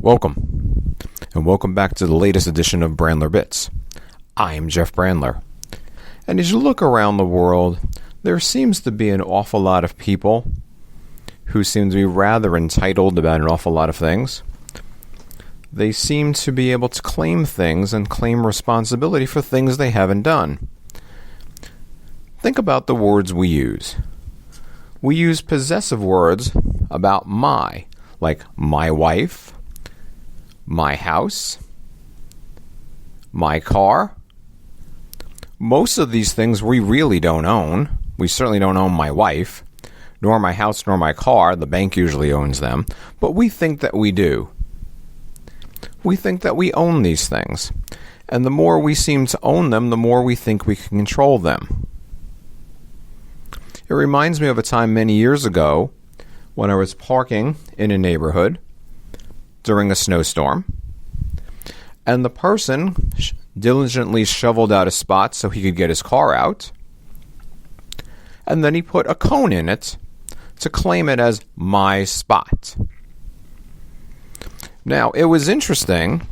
Welcome, and welcome back to the latest edition of Brandler Bits. I am Jeff Brandler, and as you look around the world, there seems to be an awful lot of people who seem to be rather entitled about an awful lot of things. They seem to be able to claim things and claim responsibility for things they haven't done. Think about the words we use. We use possessive words about my, like my wife, my house, my car. Most of these things we really don't own. We certainly don't own my wife, nor my house, nor my car. The bank usually owns them. But we think that we do. We think that we own these things. And the more we seem to own them, the more we think we can control them. It reminds me of a time many years ago when I was parking in a neighborhood during a snowstorm, and the person diligently shoveled out a spot so he could get his car out, and then he put a cone in it to claim it as my spot. Now, it was interesting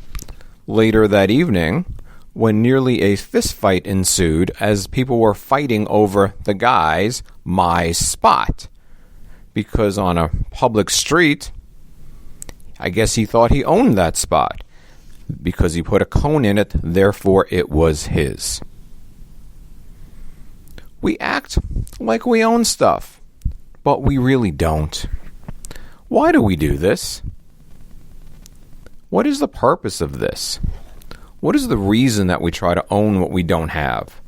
later that evening when nearly a fist fight ensued as people were fighting over the guy's my spot, because on a public street, I guess he thought he owned that spot. Because he put a cone in it, therefore it was his. We act like we own stuff, but we really don't. Why do we do this? What is the purpose of this? What is the reason that we try to own what we don't have?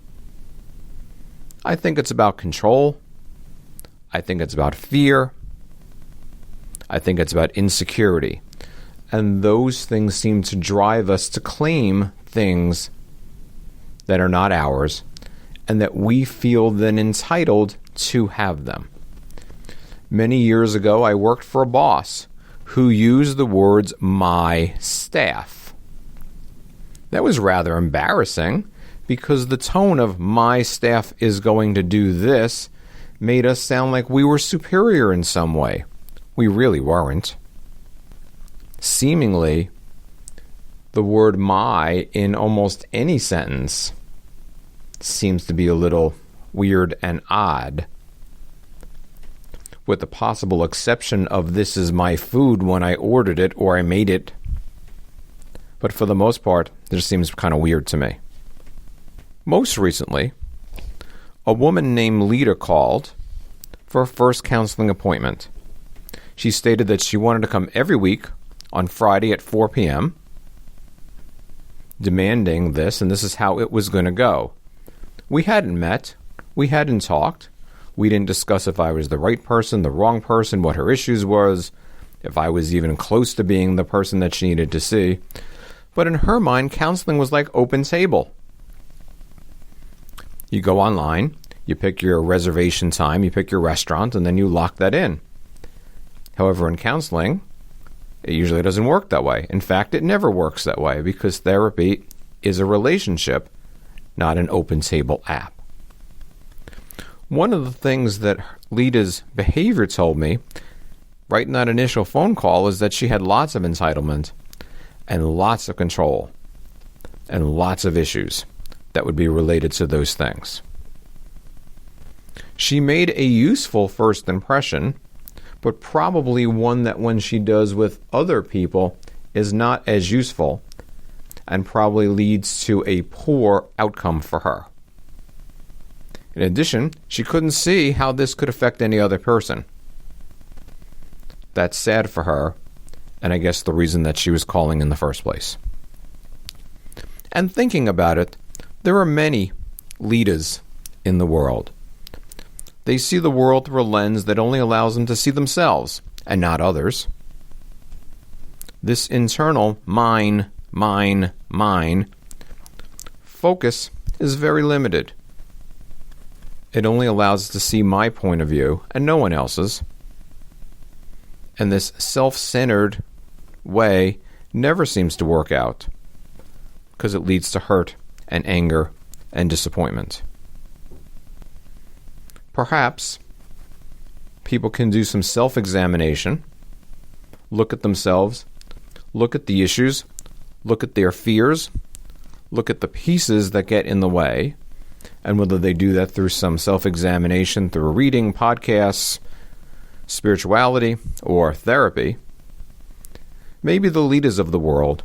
I think it's about control. I think it's about fear. I think it's about insecurity. And those things seem to drive us to claim things that are not ours and that we feel then entitled to have them. Many years ago, I worked for a boss who used the words my staff. That was rather embarrassing because the tone of my staff is going to do this made us sound like we were superior in some way. We really weren't. Seemingly, the word my in almost any sentence seems to be a little weird and odd, with the possible exception of this is my food when I ordered it or I made it. But for the most part, it just seems kind of weird to me. Most recently, a woman named Lita called for a first counseling appointment. She stated that she wanted to come every week on Friday at 4 p.m., demanding this, and this is how it was going to go. We hadn't met. We hadn't talked. We didn't discuss if I was the right person, the wrong person, what her issues was, if I was even close to being the person that she needed to see. But in her mind, counseling was like open table. You go online, you pick your reservation time, you pick your restaurant, and then you lock that in. However, in counseling, it usually doesn't work that way. In fact, it never works that way because therapy is a relationship, not an open table app. One of the things that Lita's behavior told me right in that initial phone call is that she had lots of entitlement and lots of control and lots of issues that would be related to those things. She made a useful first impression, but probably one that when she does with other people is not as useful and probably leads to a poor outcome for her. In addition, she couldn't see how this could affect any other person. That's sad for her, and I guess the reason that she was calling in the first place. And thinking about it, there are many Litas in the world. They see the world through a lens that only allows them to see themselves and not others. This internal mine focus is very limited. It only allows us to see my point of view and no one else's. And this self-centered way never seems to work out because it leads to hurt and anger and disappointment. Perhaps people can do some self-examination, look at themselves, Look at the issues, look at their fears, look at the pieces that get in the way, and whether they do that through some self-examination, through reading, podcasts, spirituality, or therapy, maybe the leaders of the world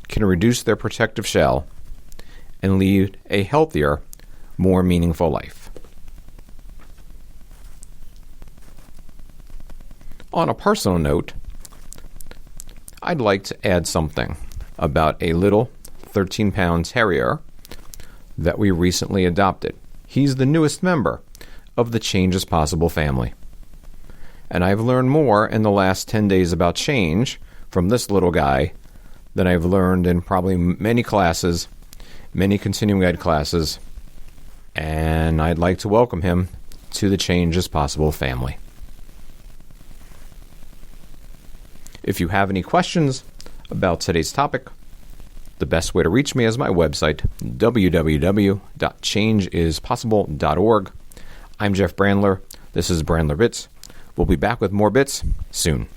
can reduce their protective shell and lead a healthier, more meaningful life. On a personal note, I'd like to add something about a little 13-pound terrier that we recently adopted. He's the newest member of the Change is Possible family. And I've learned more in the last 10 days about change from this little guy than I've learned in probably many classes, many continuing ed classes, and I'd like to welcome him to the Change is Possible family. If you have any questions about today's topic, the best way to reach me is my website, www.changeispossible.org. I'm Jeff Brandler. This is Brandler Bits. We'll be back with more bits soon.